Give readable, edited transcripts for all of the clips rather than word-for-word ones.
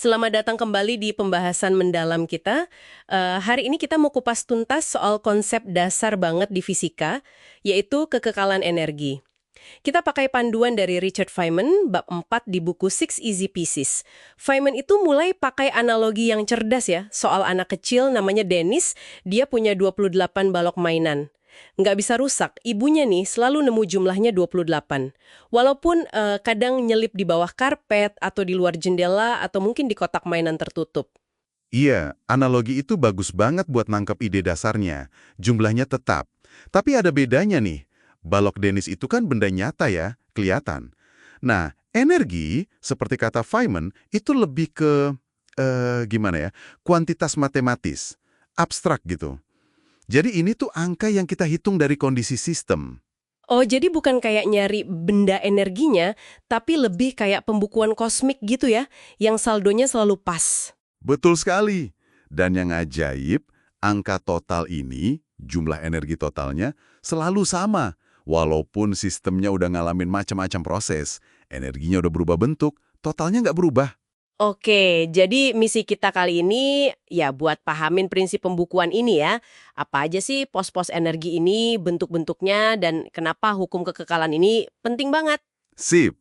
Selamat datang kembali di pembahasan mendalam kita. Hari ini kita mau kupas tuntas soal konsep dasar banget di fisika, yaitu kekekalan energi. Kita pakai panduan dari Richard Feynman, bab 4 di buku Six Easy Pieces. Feynman itu mulai pakai analogi yang cerdas ya, soal anak kecil namanya Dennis, dia punya 28 balok mainan. Nggak bisa rusak, ibunya nih selalu nemu jumlahnya 28. Walaupun kadang nyelip di bawah karpet, atau di luar jendela, atau mungkin di kotak mainan tertutup. Iya, analogi itu bagus banget buat nangkep ide dasarnya. Jumlahnya tetap. Tapi ada bedanya nih. Balok Dennis itu kan benda nyata ya, kelihatan. Nah, energi, seperti kata Feynman, itu lebih ke, gimana ya, kuantitas matematis. Abstrak gitu. Jadi ini tuh angka yang kita hitung dari kondisi sistem. Oh, jadi bukan kayak nyari benda energinya, tapi lebih kayak pembukuan kosmik gitu ya, yang saldonya selalu pas. Betul sekali. Dan yang ajaib, angka total ini, jumlah energi totalnya, selalu sama. Walaupun sistemnya udah ngalamin macam-macam proses, energinya udah berubah bentuk, totalnya nggak berubah. Oke, jadi misi kita kali ini ya buat pahamin prinsip pembukuan ini ya. Apa aja sih pos-pos energi ini, bentuk-bentuknya, dan kenapa hukum kekekalan ini penting banget. Sip.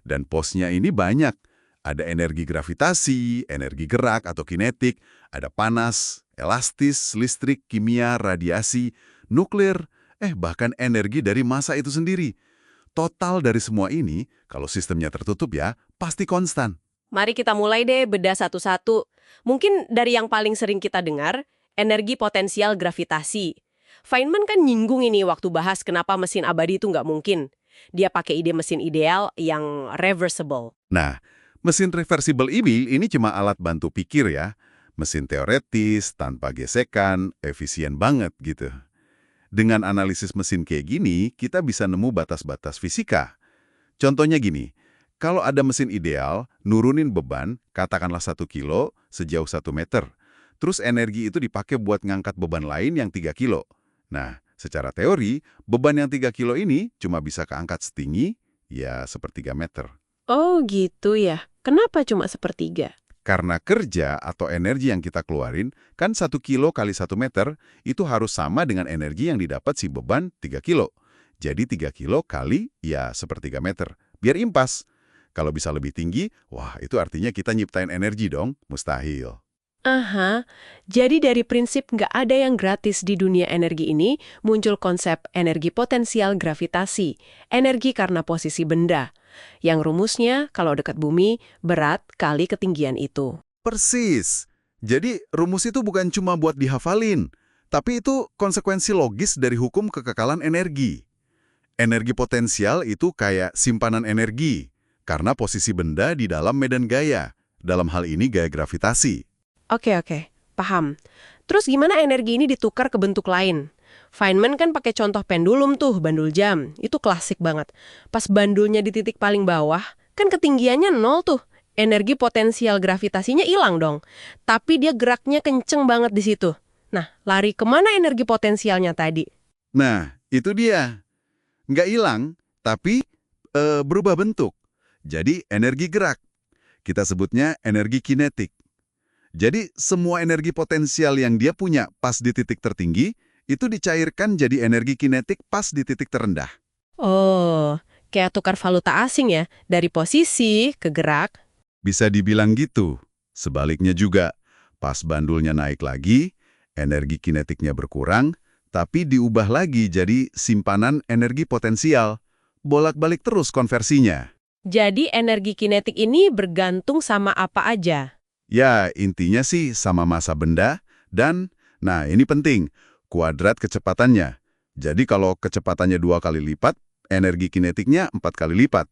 Dan posnya ini banyak. Ada energi gravitasi, energi gerak atau kinetik, ada panas, elastis, listrik, kimia, radiasi, nuklir, bahkan energi dari massa itu sendiri. Total dari semua ini, kalau sistemnya tertutup ya, pasti konstan. Mari kita mulai deh bedah satu-satu. Mungkin dari yang paling sering kita dengar, energi potensial gravitasi. Feynman kan nyinggung ini waktu bahas kenapa mesin abadi itu nggak mungkin. Dia pakai ide mesin ideal yang reversible. Nah, mesin reversible ini cuma alat bantu pikir ya. Mesin teoretis, tanpa gesekan, efisien banget gitu. Dengan analisis mesin kayak gini, kita bisa nemu batas-batas fisika. Contohnya gini, kalau ada mesin ideal, nurunin beban, katakanlah 1 kilo, sejauh 1 meter. Terus energi itu dipakai buat ngangkat beban lain yang 3 kilo. Nah, secara teori, beban yang 3 kilo ini cuma bisa keangkat setinggi, ya sepertiga meter. Oh gitu ya. Kenapa cuma sepertiga? Karena kerja atau energi yang kita keluarin, kan 1 kilo kali 1 meter, itu harus sama dengan energi yang didapat si beban 3 kilo. Jadi 3 kilo kali, ya sepertiga meter. Biar impas. Kalau bisa lebih tinggi, wah itu artinya kita nyiptain energi dong, mustahil. Aha, jadi dari prinsip nggak ada yang gratis di dunia energi ini, muncul konsep energi potensial gravitasi, energi karena posisi benda. Yang rumusnya, kalau dekat bumi, berat kali ketinggian itu. Persis. Jadi rumus itu bukan cuma buat dihafalin, tapi itu konsekuensi logis dari hukum kekekalan energi. Energi potensial itu kayak simpanan energi, karena posisi benda di dalam medan gaya. Dalam hal ini gaya gravitasi. Oke, paham. Terus gimana energi ini ditukar ke bentuk lain? Feynman kan pakai contoh pendulum tuh, bandul jam. Itu klasik banget. Pas bandulnya di titik paling bawah, kan ketinggiannya nol tuh. Energi potensial gravitasinya hilang dong. Tapi dia geraknya kenceng banget di situ. Nah, lari kemana energi potensialnya tadi? Nah, itu dia. Nggak hilang, tapi berubah bentuk. Jadi energi gerak. Kita sebutnya energi kinetik. Jadi semua energi potensial yang dia punya pas di titik tertinggi, itu dicairkan jadi energi kinetik pas di titik terendah. Oh, kayak tukar valuta asing ya, dari posisi ke gerak. Bisa dibilang gitu. Sebaliknya juga, pas bandulnya naik lagi, energi kinetiknya berkurang, tapi diubah lagi jadi simpanan energi potensial. Bolak-balik terus konversinya. Jadi energi kinetik ini bergantung sama apa aja. Ya, intinya sih sama massa benda dan, nah ini penting, kuadrat kecepatannya. Jadi kalau kecepatannya 2 kali lipat, energi kinetiknya 4 kali lipat.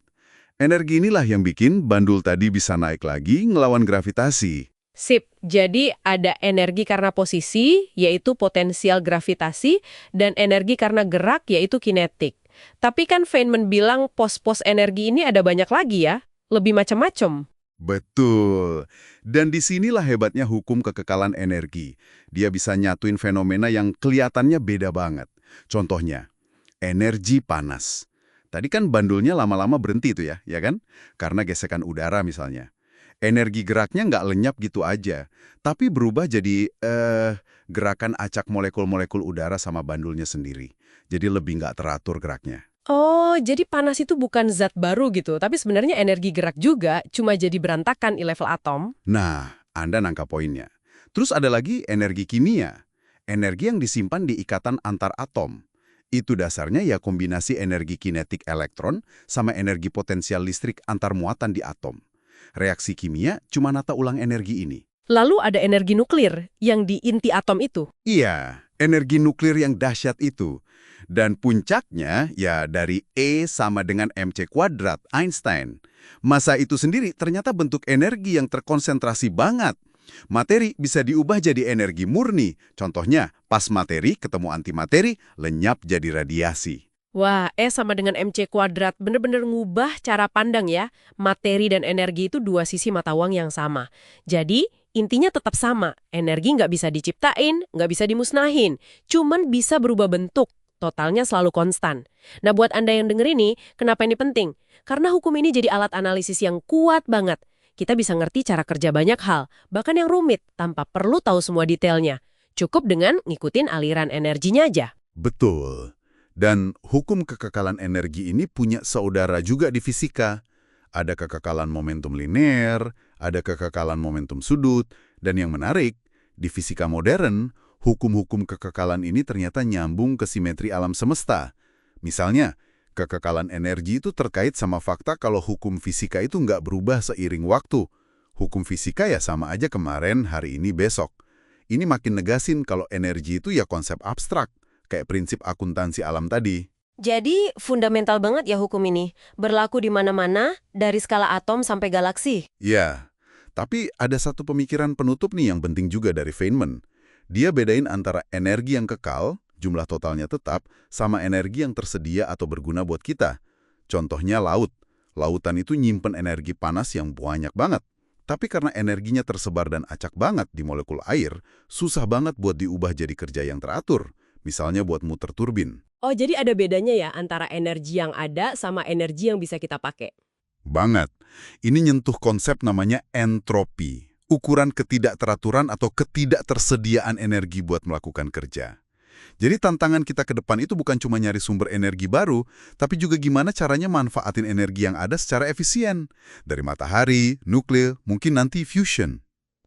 Energi inilah yang bikin bandul tadi bisa naik lagi ngelawan gravitasi. Sip, jadi ada energi karena posisi, yaitu potensial gravitasi, dan energi karena gerak, yaitu kinetik. Tapi kan Feynman bilang pos-pos energi ini ada banyak lagi ya, lebih macam-macam. Betul. Dan disinilah hebatnya hukum kekekalan energi. Dia bisa nyatuin fenomena yang kelihatannya beda banget. Contohnya, energi panas. Tadi kan bandulnya lama-lama berhenti itu ya kan? Karena gesekan udara misalnya. Energi geraknya nggak lenyap gitu aja, tapi berubah jadi gerakan acak molekul-molekul udara sama bandulnya sendiri. Jadi lebih nggak teratur geraknya. Oh, jadi panas itu bukan zat baru gitu, tapi sebenarnya energi gerak juga, cuma jadi berantakan di level atom. Nah, Anda nangkap poinnya. Terus ada lagi energi kimia. Energi yang disimpan di ikatan antar atom. Itu dasarnya ya kombinasi energi kinetik elektron sama energi potensial listrik antar muatan di atom. Reaksi kimia cuma nata ulang energi ini. Lalu ada energi nuklir yang di inti atom itu. Iya, energi nuklir yang dahsyat itu. Dan puncaknya ya dari E sama dengan mc kuadrat Einstein. Massa itu sendiri ternyata bentuk energi yang terkonsentrasi banget. Materi bisa diubah jadi energi murni. Contohnya, pas materi ketemu antimateri, lenyap jadi radiasi. Wah, E sama dengan mc kuadrat bener-bener ngubah cara pandang ya. Materi dan energi itu dua sisi mata uang yang sama. Jadi, intinya tetap sama. Energi nggak bisa diciptain, nggak bisa dimusnahin. Cuman bisa berubah bentuk. Totalnya selalu konstan. Nah, buat Anda yang denger ini, kenapa ini penting? Karena hukum ini jadi alat analisis yang kuat banget. Kita bisa ngerti cara kerja banyak hal, bahkan yang rumit, tanpa perlu tahu semua detailnya. Cukup dengan ngikutin aliran energinya aja. Betul. Dan hukum kekekalan energi ini punya saudara juga di fisika. Ada kekekalan momentum linear, ada kekekalan momentum sudut, dan yang menarik, di fisika modern, hukum-hukum kekekalan ini ternyata nyambung ke simetri alam semesta. Misalnya, kekekalan energi itu terkait sama fakta kalau hukum fisika itu nggak berubah seiring waktu. Hukum fisika ya sama aja kemarin, hari ini, besok. Ini makin negasin kalau energi itu ya konsep abstrak, kayak prinsip akuntansi alam tadi. Jadi, fundamental banget ya hukum ini. Berlaku di mana-mana, dari skala atom sampai galaksi. Ya, tapi ada satu pemikiran penutup nih yang penting juga dari Feynman. Dia bedain antara energi yang kekal, jumlah totalnya tetap, sama energi yang tersedia atau berguna buat kita. Contohnya laut. Lautan itu nyimpen energi panas yang banyak banget. Tapi karena energinya tersebar dan acak banget di molekul air, susah banget buat diubah jadi kerja yang teratur. Misalnya buat muter turbin. Oh, jadi ada bedanya ya antara energi yang ada sama energi yang bisa kita pakai. Banget. Ini nyentuh konsep namanya entropi. Ukuran ketidakteraturan atau ketidaktersediaan energi buat melakukan kerja. Jadi tantangan kita ke depan itu bukan cuma nyari sumber energi baru, tapi juga gimana caranya manfaatin energi yang ada secara efisien. Dari matahari, nuklir, mungkin nanti fusion.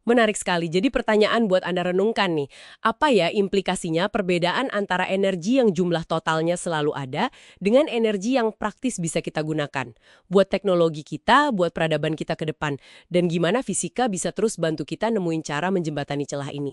Menarik sekali. Jadi pertanyaan buat Anda renungkan nih, apa ya implikasinya perbedaan antara energi yang jumlah totalnya selalu ada dengan energi yang praktis bisa kita gunakan? Buat teknologi kita, buat peradaban kita ke depan. Dan gimana fisika bisa terus bantu kita nemuin cara menjembatani celah ini?